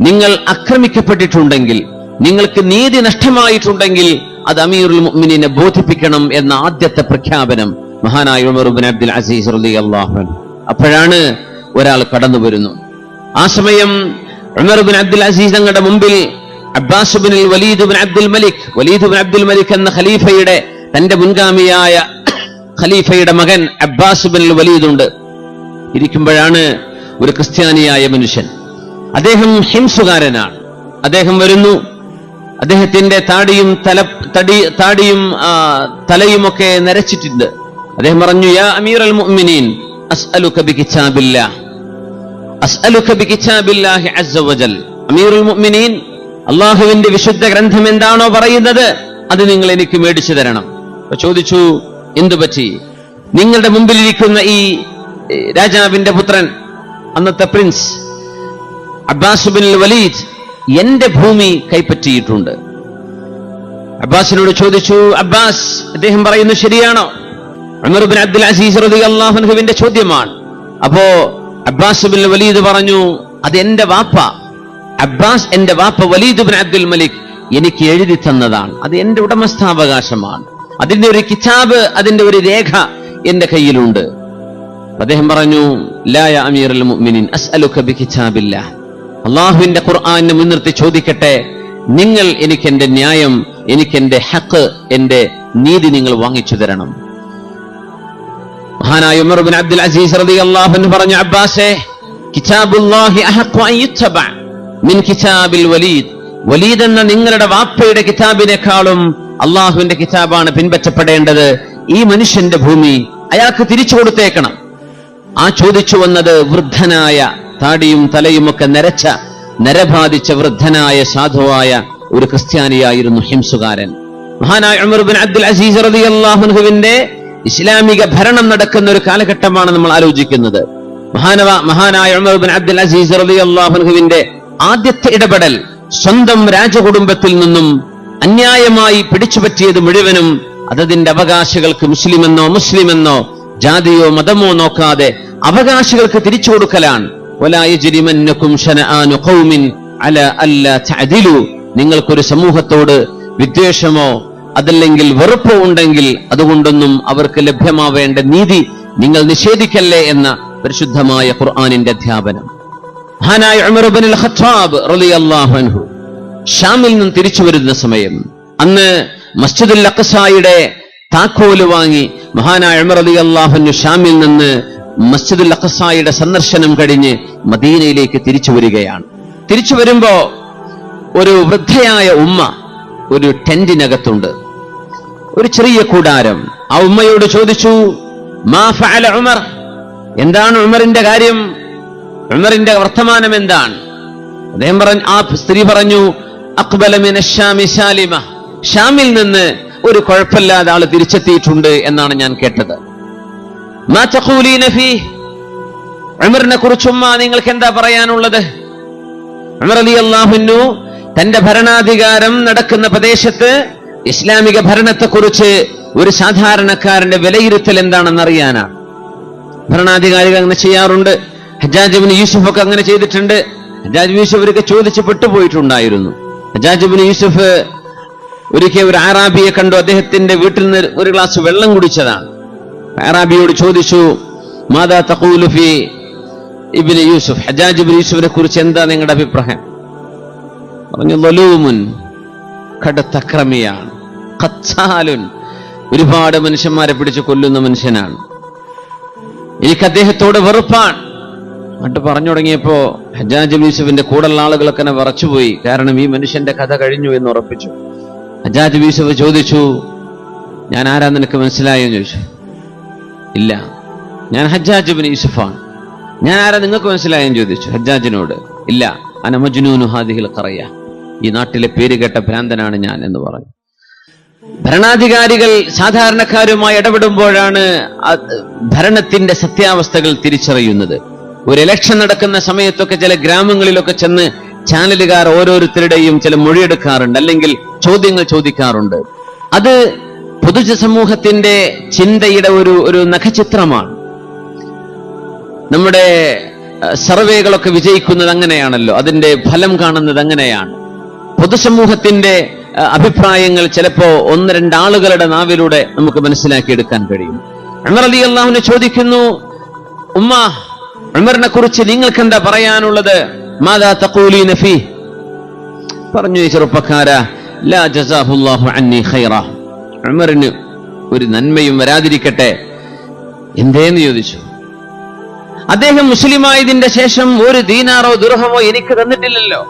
Speaker 1: നിങ്ങൾ ആക്രമിക്കപ്പെട്ടിട്ടുണ്ടെങ്കിൽ, നിങ്ങൾക്ക് നീതി നഷ്ടമായിട്ടുണ്ടെങ്കിൽ അത് അമീറുൽ മുഅ്മിനീനെ ബോധിപ്പിക്കണം എന്ന ആദ്യത്തെ പ്രഖ്യാപനം മഹാനായ ഉമർ ഇബ്നു അബ്ദുൽ അസീസ് റളിയല്ലാഹു അൻഹു. അപ്പോഴാണ് ഒരാൾ കടന്നു വരുന്നു. ആ സമയം ഉമർ ഇബ്നു അബ്ദുൽ അസീസ് തങ്ങളുടെ മുമ്പിൽ അബ്ബാസ് ഇബ്നുൽ വലീദ് ഇബ്നു അബ്ദുൽ മലിക് എന്ന ഖലീഫയുടെ, തന്റെ മുൻഗാമിയായ ഖലീഫയുടെ മകൻ അബ്ബാസ് ഇബ്നുൽ വലീദ് ഉണ്ട്. ഇരിക്കുമ്പോഴാണ് ഒരു ക്രിസ്ത്യാനിയായ മനുഷ്യൻ, അദ്ദേഹം ഹിംസുകാരനാണ്. അദ്ദേഹം വരുന്നു. അദ്ദേഹത്തിന്റെ താടിയും തലയുമൊക്കെ നരച്ചിട്ടുണ്ട്. അദ്ദേഹം പറഞ്ഞു, യാ അമീറൽ മുഅ്മിനീൻ അസ്അലുക ബികിതാബില്ലാഹ്, അസ്അലുക ബികിതാബില്ലാഹി അസ്സ വജൽ. അമീറുൽ മുഅ്മിനീൻ, അല്ലാഹുവിന്റെ വിശുദ്ധ ഗ്രന്ഥം എന്താണോ പറയുന്നത് അത് നിങ്ങൾ എനിക്ക് മേടിച്ചു തരണം. അപ്പൊ ചോദിച്ചു, എന്തു പറ്റി? നിങ്ങളുടെ മുമ്പിലിരിക്കുന്ന ഈ രാജാവിന്റെ പുത്രൻ, അന്നത്തെ പ്രിൻസ് അബ്ബാസ് ഇബ്നുൽ വലീദ് എന്റെ ഭൂമി കൈപ്പറ്റിയിട്ടുണ്ട്. അബ്ബാസിനോട് ചോദിച്ചു, അബ്ബാസ്, അദ്ദേഹം പറയുന്നു ശരിയാണോ? ഉമർ ഇബ്നു അബ്ദുൽ അസീസ് റളിയല്ലാഹു അൻഹുവിന്റെ ചോദ്യമാണ്. അപ്പോ അബ്ബാസ് ഇബ്നുൽ വലീദ് പറഞ്ഞു, അത് എന്റെ വാപ്പ അബ്ബാസ്, എന്റെ വാപ്പ വലീദ് ഇബ്നു അബ്ദുൽ മലിക് എനിക്ക് എഴുതി തന്നതാണ്. അത് എന്റെ ഉടമസ്ഥാവകാശമാണ്. അതിന്റെ ഒരു കിതാബ്, അതിന്റെ ഒരു രേഖ എന്റെ കയ്യിലുണ്ട്. അദ്ദേഹം പറഞ്ഞു, ലാ യാ അമീറുൽ മുഅ്മിനീൻ അസ്അലുക ബികിതാബില്ലാഹ്, അല്ലാഹുവിന്റെ ഖുർആനെ മുൻനിർത്തി ചോദിക്കട്ടെ, നിങ്ങൾ എനിക്ക് എന്റെ ന്യായം, എനിക്ക് എന്റെ ഹഖ്, എന്റെ നീതി നിങ്ങൾ വാങ്ങിച്ചു തരണം. മഹാനായ ഉമർ ഇബ്നു അബ്ദുൽ അസീസ് റളിയല്ലാഹു അൻഹു പറഞ്ഞു, അബ്ബാസേ, കിതാബുല്ലാഹി അഹഖു അൻ യുത്തബ മിൻ കിതാബിൽ വലീദ്, വലീദ് എന്ന നിങ്ങളുടെ വാപ്പയുടെ കിതാബിനേക്കാളും അള്ളാഹുവിന്റെ കിതാബാണ് പിൻപറ്റപ്പെടേണ്ടത്. ഈ മനുഷ്യന്റെ ഭൂമി അയാൾക്ക് തിരിച്ചു കൊടുത്തേക്കണം. ആ ചോദിച്ചു വന്നത് വൃദ്ധനായ, താടിയും തലയുമൊക്കെ നരബാധിച്ച വൃദ്ധനായ സാധുവായ ഒരു ക്രിസ്ത്യാനിയായിരുന്നു, ഹിംസുകാരൻ. മഹാനായ ഉമർ ഇബ്നു അബ്ദുൽ അസീസ് റളിയല്ലാഹു അൻഹുവിന്റെ ഇസ്ലാമിക ഭരണം നടക്കുന്ന ഒരു കാലഘട്ടമാണ് നമ്മൾ ആലോചിക്കുന്നത്. മഹാനായ ഉമർ ഇബ്നു അബ്ദുൽ അസീസ് റളിയല്ലാഹു അൻഹുവിന്റെ ആദ്യത്തെ ഇടപെടൽ, സ്വന്തം രാജകുടുംബത്തിൽ നിന്നും അന്യായമായി പിടിച്ചുപറ്റിയത് മുഴുവനും അതതിന്റെ അവകാശികൾക്ക് മുസ്ലിമെന്നോ ജാതിയോ മതമോ നോക്കാതെ അവകാശികൾക്ക് തിരിച്ചു കൊടുക്കലാണ്. വലാ യജ്രിമന്നകും ശനആനു ഖൗമിൻ അലാ അല്ലാ തഅദിലു, നിങ്ങൾക്കൊരു സമൂഹത്തോട് വിദ്വേഷമോ അതല്ലെങ്കിൽ വെറുപ്പോ ഉണ്ടെങ്കിൽ അതുകൊണ്ടൊന്നും അവർക്ക് ലഭ്യമാവേണ്ട നീതി നിങ്ങൾ നിഷേധിക്കല്ലേ എന്ന പരിശുദ്ധമായ ഖുർആനിന്റെ അധ്യാപനം. മഹാനായ ഉമർ ഇബ്നുൽ ഖത്താബ് റളിയല്ലാഹു അൻഹു ഷാമിൽ നിന്ന് തിരിച്ചു വരുന്ന സമയം, അന്ന് മസ്ജിദുൽ അഖ്സായുടെ താക്കോല് വാങ്ങി മഹാനായ ഉമർ റളിയല്ലാഹു അൻഹു ഷാമിൽ നിന്ന് മസ്ജിദുൽ അഖ്സായുടെ സന്ദർശനം കഴിഞ്ഞ് മദീനയിലേക്ക് തിരിച്ചു വരികയാണ്. തിരിച്ചു വരുമ്പോ ഒരു വൃദ്ധയായ ഉമ്മ ഒരു ടെന്റിനകത്തുണ്ട്, ഒരു ചെറിയ കൂടാരം. ആ ഉമ്മയോട് ചോദിച്ചു, മാ ഫഅല ഉമർ, എന്താണ് ഉമറിന്റെ കാര്യം, ഉമറിന്റെ വർത്തമാനം എന്താണ്? അദ്ദേഹം പറഞ്ഞു, ആ സ്ത്രീ പറഞ്ഞു, അഖ്ബല മിന ശാമി സാലിമ, ഷാമിൽ നിന്ന് ഒരു കുഴപ്പമില്ലാതെ ആള് തിരിച്ചെത്തിയിട്ടുണ്ട് എന്നാണ് ഞാൻ കേട്ടത്. മാ തഖൂലീന ഫീഹി, ഉമറിനെ കുറിച്ച് ഉമ്മ നിങ്ങൾക്ക് എന്താ പറയാനുള്ളത്? ഉമർ റളിയല്ലാഹു അൻഹു തന്റെ ഭരണാധികാരം നടക്കുന്ന പ്രദേശത്ത് ഇസ്ലാമിക ഭരണത്തെക്കുറിച്ച് ഒരു സാധാരണക്കാരന്റെ വിലയിരുത്തൽ എന്താണെന്ന് അറിയാനാണ്. ഭരണാധികാരികൾ അങ്ങനെ ചെയ്യാറുണ്ട്. ഹജ്ജാജ് ഇബ്നു യൂസുഫ് ഒക്കെ അങ്ങനെ ചെയ്തിട്ടുണ്ട്. ഹജ്ജാജ് യൂസുഫ് ഒരിക്കൽ ചോദിച്ച് പെട്ടുപോയിട്ടുണ്ടായിരുന്നു. ഹജ്ജാജ് ഇബ്നു യൂസുഫ് ഒരിക്കൽ ഒരു അറാബിയെ കണ്ടു. അദ്ദേഹത്തിന്റെ വീട്ടിൽ നിന്ന് ഒരു ഗ്ലാസ് വെള്ളം കുടിച്ചതാണ്. അറാബിയോട് ചോദിച്ചു, മാദാ തഖൂലു ഫീ ഇബ്നു യൂസുഫ്, ഹജ്ജാജ് ഇബ്നു യൂസുഫിനെ കുറിച്ച് എന്താ നിങ്ങളുടെ അഭിപ്രായം? പറഞ്ഞു, ളലൂമുൻ, കടുത്തക്രമിയാണ്, ഖത്താലുൻ, ഒരുപാട് മനുഷ്യന്മാരെ പിടിച്ച് കൊല്ലുന്ന മനുഷ്യനാണ്, എനിക്ക് അദ്ദേഹത്തോട് വെറുപ്പാണ്. എന്നിട്ട് പറഞ്ഞു തുടങ്ങിയപ്പോ ഹജ്ജാജ് ഇബ്നു യൂസുഫിന്റെ കൂടെയുള്ള ആളുകളൊക്കെ തന്നെ വിറച്ചുപോയി. കാരണം ഈ മനുഷ്യന്റെ കഥ കഴിഞ്ഞു എന്ന് ഉറപ്പിച്ചു. ഹജ്ജാജ് ഇബ്നു യൂസുഫ് ചോദിച്ചു, ഞാൻ ആരാ നിനക്ക് മനസ്സിലായോ എന്ന് ചോദിച്ചു. ഇല്ല, ഞാൻ ഹജ്ജാജ് ഇബ്നു യൂസുഫാണ്. ഞാൻ ആരാ നിങ്ങൾക്ക് മനസ്സിലായെന്ന് ചോദിച്ചു ഹജ്ജാജിനോട്. ഇല്ല, അന മജ്നൂനു ഹാദിഹിൽ ഖറയ, ഈ നാട്ടിലെ പേര് കേട്ട ഭ്രാന്തനാണ് ഞാൻ എന്ന് പറഞ്ഞു. ഭരണാധികാരികൾ സാധാരണക്കാരുമായി ഇടപെടുമ്പോഴാണ് ഭരണത്തിന്റെ സത്യാവസ്ഥകൾ തിരിച്ചറിയുന്നത്. ഒരു ഇലക്ഷൻ നടക്കുന്ന സമയത്തൊക്കെ ചില ഗ്രാമങ്ങളിലൊക്കെ ചെന്ന് ചാനലുകാർ ഓരോരുത്തരുടെയും ചില മൊഴിയെടുക്കാറുണ്ട്, അല്ലെങ്കിൽ ചോദ്യങ്ങൾ ചോദിക്കാറുണ്ട്. അത് പൊതുജനസമൂഹത്തിന്റെ ചിന്തയുടെ ഒരു നഖചിത്രമാണ്. നമ്മുടെ സർവേകളൊക്കെ വിജയിക്കുന്നത് അങ്ങനെയാണല്ലോ, അതിന്റെ ഫലം കാണുന്നത് അങ്ങനെയാണ്. പൊതുസമൂഹത്തിന്റെ അഭിപ്രായങ്ങൾ ചിലപ്പോ ഒന്ന് രണ്ടാളുകളുടെ നാവിലൂടെ നമുക്ക് മനസ്സിലാക്കിയെടുക്കാൻ കഴിയും. ഉമർ റളിയല്ലാഹു അൻഹു ചോദിക്കുന്നു, ഉമ്മ, ഉമറിനെ കുറിച്ച് നിങ്ങൾക്ക് എന്താ പറയാനുള്ളത്? മാദാ തഖൂലീന ഫീ? പറഞ്ഞു, ചെറുപ്പക്കാരാ, ലാ ജസാഹുല്ലാഹു അന്നി ഖൈറ, ഉമറിന് ഒരു നന്മയും വരാതിരിക്കട്ടെ. എന്തേന്ന് ചോദിച്ചു. അദ്ദേഹം മുസ്ലിമായതിന്റെ ശേഷം ഒരു ദീനാറോ ദിർഹമോ എനിക്ക് തന്നിട്ടില്ലല്ലോ.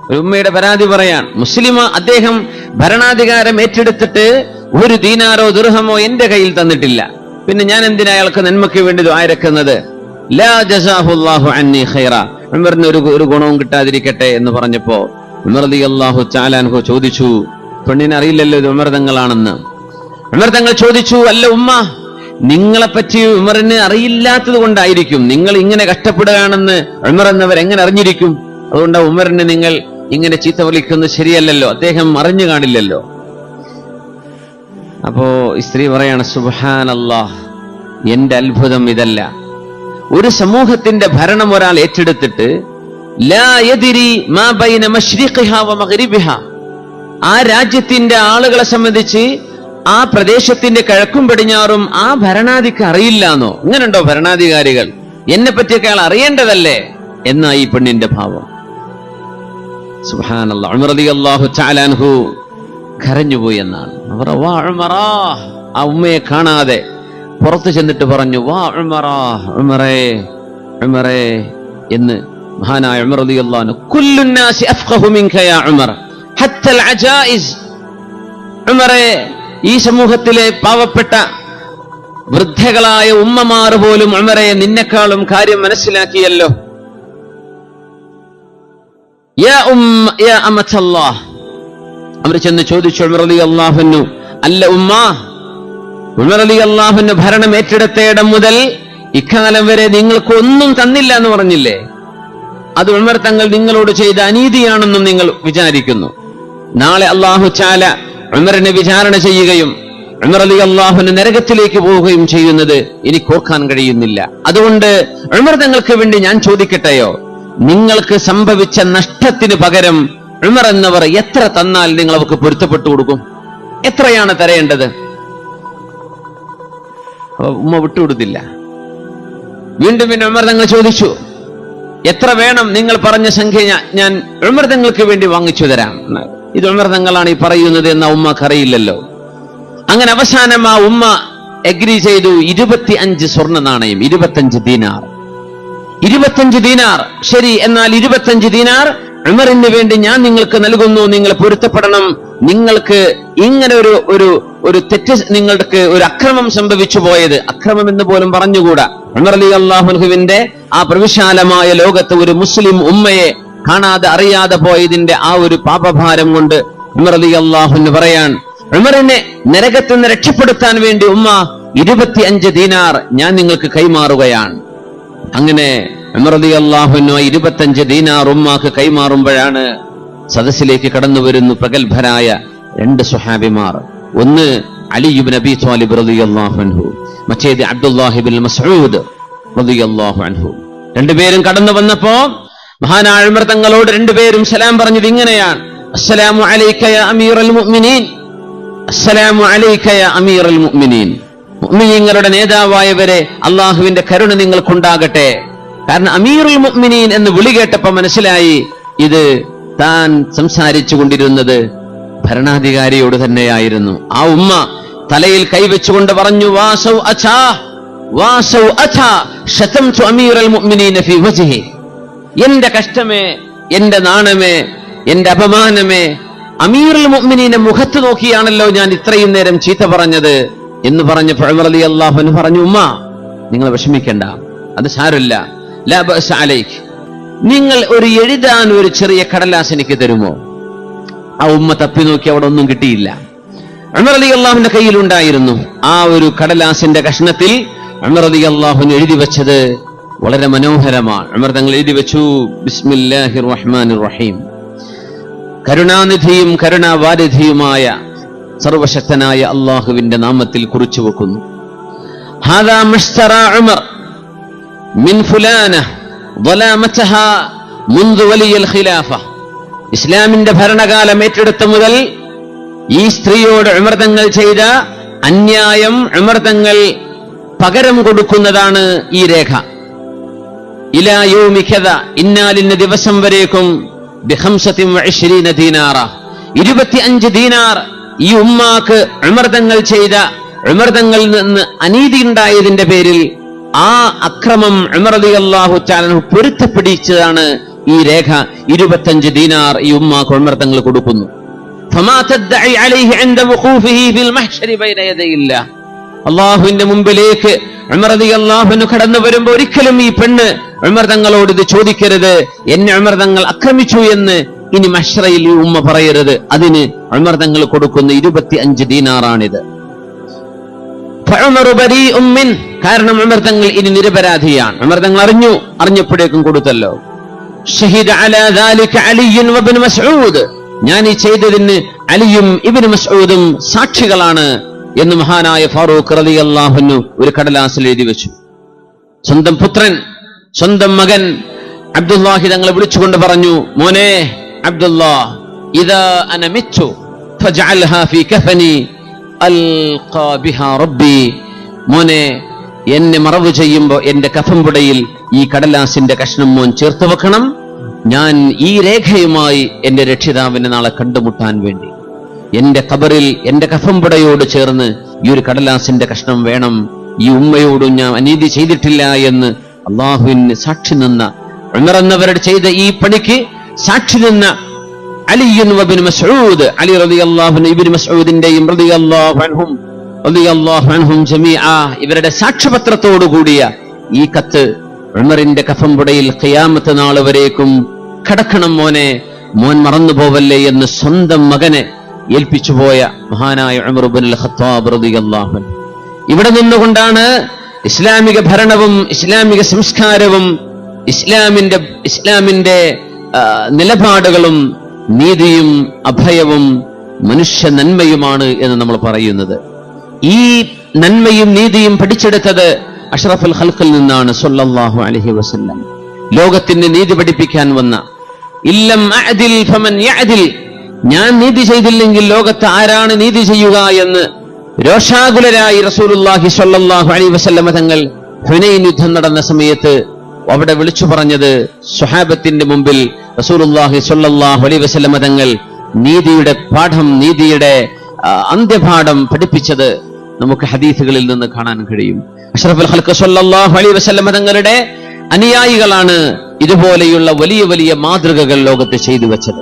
Speaker 1: ഒരു ഉമ്മയുടെ പരാതി പറയാൻ, അദ്ദേഹം ഭരണാധികാരം ഏറ്റെടുത്തിട്ട് ഒരു ദീനാറോ ദിർഹമോ എന്റെ കയ്യിൽ തന്നിട്ടില്ല, പിന്നെ ഞാൻ എന്തിനാ അയാൾക്ക് നന്മയ്ക്ക് വേണ്ടി ദുആയിരക്കുന്നത്? ലാ ജസാഹുല്ലാഹു അന്നി ഖൈറ, ഉമറിന് ഒരു ഗുണവും കിട്ടാതിരിക്കട്ടെ എന്ന് പറഞ്ഞപ്പോ ഉമർ റളിയല്ലാഹു തആല അൻഹു ചോദിച്ചു, പെണ്ണിനെ അറിയില്ലല്ലോ ഇത് ഉമർ തങ്ങളാണെന്ന്. ഉമർ തങ്ങൾ ചോദിച്ചു, അല്ല ഉമ്മ, നിങ്ങളെപ്പറ്റി ഉമറിന് അറിയില്ലാത്തത് കൊണ്ടായിരിക്കും, നിങ്ങൾ ഇങ്ങനെ കഷ്ടപ്പെടുകയാണെന്ന് ഉമർ എന്നവർ എങ്ങനെ അറിഞ്ഞിരിക്കും? അതുകൊണ്ട് ഉമറിന് നിങ്ങൾ ഇങ്ങനെ ചീത്ത വിളിക്കുന്നത് ശരിയല്ലല്ലോ, അദ്ദേഹം അറിഞ്ഞു കാണില്ലല്ലോ. അപ്പോ സ്ത്രീ പറയാണ്, സുബ്ഹാനല്ലാഹ്, എന്റെ അത്ഭുതം ഇതല്ല. ഒരു സമൂഹത്തിന്റെ ഭരണം ഒരാൾ ഏറ്റെടുത്തിട്ട് ലാ യദ്രി മാ ബൈന മശ്രിഖിഹാ വ മഗ്രിബിഹാ, ആ രാജ്യത്തിന്റെ ആളുകളെ സംബന്ധിച്ച് ആ പ്രദേശത്തിന്റെ കിഴക്കും പടിഞ്ഞാറും ആ ഭരണാധികാരിക്ക് അറിയില്ലാന്നോ? ഇങ്ങനെയുണ്ടോ ഭരണാധികാരികൾ? എന്നെ പറ്റിയൊക്കെ അയാൾ അറിയേണ്ടതല്ലേ എന്നാ ഈ പെണ്ണിന്റെ ഭാവം. സുബ്ഹാനല്ലാഹ്. ഉമർ റളിയല്ലാഹു തആല അൻഹു കരഞ്ഞുപോയി എന്നാണ്. അവർ വാ ഉമറാ, ആ ഉമ്മയെ കാണാതെ പുറത്തു ചെന്നിട്ട് പറഞ്ഞു, വാ ഉമറാ, ഉമറേ, ഉമറേ എന്ന് മഹാനായ ഉമർ റളിയല്ലാഹു അൻഹു. കുല്ലുൻ നാസി അഫ്ഖഹു മിൻക യാ ഉമർ ഹത്തൽ അജായിസ്, ഉമറേ, ഈ സമൂഹത്തിലെ പാവപ്പെട്ട വൃദ്ധകളായ ഉമ്മമാർ പോലും ഉമറെ നിന്നെക്കാളും കാര്യം മനസ്സിലാക്കിയല്ലോ. അവർ ചെന്ന് ചോദിച്ചു ഉമർ റളിയല്ലാഹു അൻഹു, അല്ല ഉമ്മ, ഉമർ റളിയല്ലാഹു അൻഹു ഭരണം ഏറ്റെടുത്തയിടം മുതൽ ഇക്കാലം വരെ നിങ്ങൾക്ക് ഒന്നും തന്നില്ല എന്ന് പറഞ്ഞില്ലേ? അത് ഉമർ തങ്ങൾ നിങ്ങളോട് ചെയ്ത അനീതിയാണെന്നും നിങ്ങൾ വിചാരിക്കുന്നു. നാളെ അല്ലാഹു തആല ഉമറിനെ വിചാരണ ചെയ്യുകയും ഉമർ റളിയല്ലാഹു അൻഹു നരകത്തിലേക്ക് പോവുകയും ചെയ്യുന്നത് എനിക്ക് ഓർക്കാൻ കഴിയുന്നില്ല. അതുകൊണ്ട് ഉമർ തങ്ങൾക്ക് വേണ്ടി ഞാൻ ചോദിക്കട്ടെയോ, നിങ്ങൾക്ക് സംഭവിച്ച നഷ്ടത്തിന് പകരം ഉമർ എന്നവർ എത്ര തന്നാൽ നിങ്ങൾ അവർക്ക് പൊരുത്തപ്പെട്ടു കൊടുക്കും? എത്രയാണ് തരേണ്ടത്? ഉമ്മ വിട്ടുകൊടുത്തില്ല. വീണ്ടും പിന്നെ ഉമർ തങ്ങൾ ചോദിച്ചു, എത്ര വേണം? നിങ്ങൾ പറഞ്ഞ സംഖ്യ ഞാൻ ഉമർ തങ്ങൾക്ക് വേണ്ടി വാങ്ങിച്ചു തരാം. ഇത് ഉമർ തങ്ങളാണ് ഈ പറയുന്നത് എന്ന ഉമ്മക്ക് അറിയില്ലല്ലോ. അങ്ങനെ അവസാനം ആ ഉമ്മ എഗ്രി ചെയ്തു. 25 സ്വർണ്ണ നാണയം, 25 ദീനാർ. 25 ദീനാർ ശരി, എന്നാൽ 25 ദീനാർ ഉമറിന് വേണ്ടി ഞാൻ നിങ്ങൾക്ക് നൽകുന്നു, നിങ്ങൾ പൊരുത്തപ്പെടണം. നിങ്ങൾക്ക് ഇങ്ങനെ ഒരു തെറ്റ്, നിങ്ങൾക്ക് ഒരു അക്രമം സംഭവിച്ചു പോയത്, അക്രമം എന്ന് പോലും പറഞ്ഞുകൂടാ. ഉമർ റളിയല്ലാഹു അൻഹുവിന്റെ ആ പ്രവിശാലമായ ലോകത്ത് ഒരു മുസ്ലിം ഉമ്മയെ കാണാതെ അറിയാതെ പോയതിന്റെ ആ ഒരു പാപഭാരം കൊണ്ട് ഉമർ റളിയല്ലാഹു അൻഹു പറയാൻ, ഉമറിനെ നരകത്തിൽ നിന്ന് രക്ഷപ്പെടുത്താൻ വേണ്ടി ഉമ്മ 25 ദീനാർ ഞാൻ നിങ്ങൾക്ക് കൈമാറുകയാണ്. അങ്ങനെ ഉമർ റളിയല്ലാഹു അൻഹു 25 ദീനാർ ഉമ്മാക്ക് കൈമാറുമ്പോഴാണ് സദസ്സിലേക്ക് കടന്നു വരുന്നു പ്രഗത്ഭരായ 2 സ്വഹാബിമാർ. ഒന്ന് അലി ഇബ്നു അബീ ത്വാലിബ് റളിയല്ലാഹു അൻഹു, മറ്റേത് അബ്ദുല്ലാഹി ഇബ്നു മസ്ഊദ് റളിയല്ലാഹു അൻഹു. രണ്ടുപേരും കടന്നു വന്നപ്പോ മഹാനായ ഉമർ തങ്ങളോട് രണ്ടുപേരും സലാം പറഞ്ഞത് ഇങ്ങനെയാണ്: അസ്സലാമു അലൈക യാ അമീറൽ മുഅ്മിനീൻ, അസ്സലാമു അലൈക യാ അമീറൽ മുഅ്മിനീൻ. മുഅ്മിനീങ്ങളുടെ നേതാവായവരെ, അള്ളാഹുവിന്റെ കരുണ നിങ്ങൾക്കുണ്ടാകട്ടെ. കാരണം അമീറുൽ മുഅ്മിനീൻ എന്ന് വിളി കേട്ടപ്പോ മനസ്സിലായി ഇത് താൻ സംസാരിച്ചു കൊണ്ടിരുന്നത് ഭരണാധികാരിയോട് തന്നെയായിരുന്നു. ആ ഉമ്മ തലയിൽ കൈവച്ചുകൊണ്ട് പറഞ്ഞു: വാസൗ അച്ഛാ, വാസൗ അച്ഛാ, ശതംതു അമീറൽ മുഅ്മിനീന ഫീ വജ്ഹി. എന്റെ കഷ്ടമേ, എന്റെ നാണമേ, എന്റെ അപമാനമേ, അമീറുൽ മുഅ്മിനീന്റെ മുഖത്ത് നോക്കിയാണല്ലോ ഞാൻ ഇത്രയും നേരം ചീത്ത പറഞ്ഞത് എന്ന് പറഞ്ഞപ്പോൾ ഉമർ റളിയല്ലാഹു അൻഹു പറഞ്ഞു: ഉമ്മ, നിങ്ങൾ വിഷമിക്കണ്ട, അത് സാരമില്ല, ലാ ബഅസ അലൈക്. നിങ്ങൾ ഒരു എഴുതാൻ ഒരു ചെറിയ കടലാസ് എനിക്ക് തരുമോ? ആ ഉമ്മ തപ്പി നോക്കി, അവിടെ ഒന്നും കിട്ടിയില്ല. ഉമർ റളിയല്ലാഹുവിന്റെ കയ്യിലുണ്ടായിരുന്നു. ആ ഒരു കടലാസിന്റെ കഷ്ണത്തിൽ ഉമർ റളിയല്ലാഹു എഴുതി വെച്ചത് വളരെ മനോഹരമാണ്. ഉമർ തങ്ങൾ എഴുതി വെച്ചു: ബിസ്മില്ലാഹിർ റഹ്മാനിർ റഹീം. കരുണാനിധിയും കരുണാവാരിധിയുമായ സർവശക്തനായ അള്ളാഹുവിന്റെ നാമത്തിൽ കുറിച്ചു വെക്കുന്നു. ഹാദാ മശ്തറാ ഉമർ മിൻ ഫുലാന ളലാമതഹാ മുൻദു വലിയൽ ഖിലാഫ. ഇസ്ലാമിന്റെ ഭരണകാലം ഏറ്റെടുത്ത മുതൽ ഈ സ്ത്രീയോട് ഉമർ തങ്ങൾ ചെയ്ത അന്യായം ഉമർ തങ്ങൾ പകരം കൊടുക്കുന്നതാണ് ഈ രേഖ. ഇലാ യൗമി കദ, ഇന്നാലിന്ന ദിവസം വരേക്കും ബിഖംസതിൻ ദീനാറ, 25 ദീനാർ ഈ ഉമ്മാക്ക് ഉമർ തങ്ങൾ ചെയ്ത, ഉമർ തങ്ങളിൽ നിന്ന് അനീതി ഉണ്ടായതിന്റെ പേരിൽ ആ അക്രമം ഉമർ റളിയല്ലാഹു തആല പൊരുത്തപ്പെടിച്ചതാണ് ഈ രേഖ. 25 ദീനാർ ഈ ഉമ്മാക്ക് ഉമർ തങ്ങൾ കൊടുക്കുന്നു. ഫമാ തദ്ദഇ അലൈഹി ഇൻദ വഖൂഫിഹി ഫിൽ മഹ്ശരി ബൈന യദയില്ലാ. അല്ലാഹുവിന്റെ മുമ്പിലേക്ക് ഉമർ റളിയല്ലാഹു അൻഹു കടന്നു വരുമ്പോൾ ഒരിക്കലും ഈ പെണ്ണ് ഉമർ തങ്ങളോട് ഇത് ചോദിക്കരുത്, എന്നെ ഉമർ തങ്ങൾ ആക്രമിച്ചു എന്ന് ഇനി മഹ്ശറയിൽ ഈ ഉമ്മ പറയരുത്. അതിന് ഉമർ തങ്ങൾ കൊടുക്കുന്ന 25 ദീനാറാണിത്. കാരണം ഉമർ തങ്ങൾ ഇനി നിരപരാധിയാണ്. ഉമർ തങ്ങൾ അറിഞ്ഞപ്പോഴേക്കും കൊടുത്തല്ലോ. ഷഹീദ അലാ ദാലിക അലിയ്യുൻ വബ്നു മസ്ഊദ്, ഞാൻ ഈ ചെയ്തതിന് അലിയും ഇബ്നു മസ്ഊദും സാക്ഷികളാണ് എന്ന് മഹാനായ ഫാറൂഖ് റളിയല്ലാഹു അൻഹു ഒരു കടലാസിൽ എഴുതി വെച്ചു. സ്വന്തം പുത്രൻ, സ്വന്തം മകൻ അബ്ദുല്ലാഹി തങ്ങളെ വിളിച്ചുകൊണ്ട് പറഞ്ഞു: മോനെ അബ്ദുല്ലാഹ്, ഇദാ അന മിത്തു ഫജ്അൽഹാ ഫീ കഫനി അൽഖാ ബിഹാ റബ്ബി. മോനെ, എന്നെ മറവ് ചെയ്യുമ്പോൾ എന്റെ കഫംപുടയിൽ ഈ കടലാസിന്റെ കഷ്ണം മോൻ ചേർത്ത് വെക്കണം. ഞാൻ ഈ രേഖയുമായി എന്റെ രക്ഷിതാവിനെ നാളെ കണ്ടുമുട്ടാൻ വേണ്ടി എന്റെ ഖബറിൽ എന്റെ കഫംപുടയോട് ചേർന്ന് ഈ ഒരു കടലാസിന്റെ കഷ്ണം വേണം. ഈ ഉമ്മയോടും ഞാൻ അനീതി ചെയ്തിട്ടില്ല എന്ന് അള്ളാഹുവിന് സാക്ഷി നിന്ന, ഉമർ എന്നവരുടെ ചെയ്ത ഈ പണിക്ക് സാക്ഷി നിന്ന അലിയ്യുൻ വബ്നു മസ്ഊദ്, അലി റളിയല്ലാഹു അൻഹു ഇബ്നു മസ്ഊദിന്റെയും റളിയല്ലാഹു അൻഹും ജമീഅ ഇവരുടെ സാക്ഷ്യപത്രത്തോടു കൂടിയ ഈ കത്ത് ഉമറിന്റെ കഫംപുടയിൽ ഖിയാമത്ത് നാൾ വരേക്കും കടക്കണം. മോനെ, മോൻ മറന്നു പോവല്ലേ എന്ന് സ്വന്തം മകനെ ഏൽപ്പിച്ചുപോയ മഹാനായ ഉമർ ഇബ്നുൽ ഖത്താബ് റളിയല്ലാഹു അൻഹു. ഇവിടെ നിന്നുകൊണ്ടാണ് ഇസ്ലാമിക ഭരണവും ഇസ്ലാമിക സംസ്കാരവും ഇസ്ലാമിന്റെ നിലപാടുകളും നീതിയും അഭയവും മനുഷ്യ നന്മയുമാണ് എന്ന് നമ്മൾ പറയുന്നത്. ഈ നന്മയും നീതിയും പഠിച്ചെടുത്തത് അഷ്റഫുൽ ഖൽഖിൽ നിന്നാണ് സ്വല്ലല്ലാഹു അലൈഹി വസല്ലം. ലോകത്തിന് നീതി പഠിപ്പിക്കാൻ വന്ന, ഇല്ലം അഅദിൽ ഫമൻ യഅദിൽ, ഞാൻ നീതി ചെയ്തില്ലെങ്കിൽ ലോകത്ത് ആരാണ് നീതി ചെയ്യുക എന്ന് രോഷാകുലരായി റസൂലുള്ളാഹി സ്വല്ലല്ലാഹു അലൈഹി വസല്ലം തങ്ങൾ ഹുനൈൻ യുദ്ധം നടന്ന സമയത്ത് അവിടെ വിളിച്ചു പറഞ്ഞത്, സ്വഹാബത്തിന്റെ മുമ്പിൽ റസൂലുള്ളാഹി സ്വല്ലല്ലാഹു അലൈഹി വസല്ലം തങ്ങൾ നീതിയുടെ പാഠം, നീതിയുടെ അന്ത്യപാഠം പഠിപ്പിച്ചത് നമുക്ക് ഹദീസുകളിൽ നിന്ന് കാണാൻ കഴിയും. അഷ്റഫുൽ ഖൽഖ് സ്വല്ലല്ലാഹു അലൈഹി വസല്ലം തങ്ങളുടെ അനുയായികളാണ് ഇതുപോലെയുള്ള വലിയ വലിയ മാതൃകകൾ ലോകത്ത് ചെയ്തു വെച്ചത്.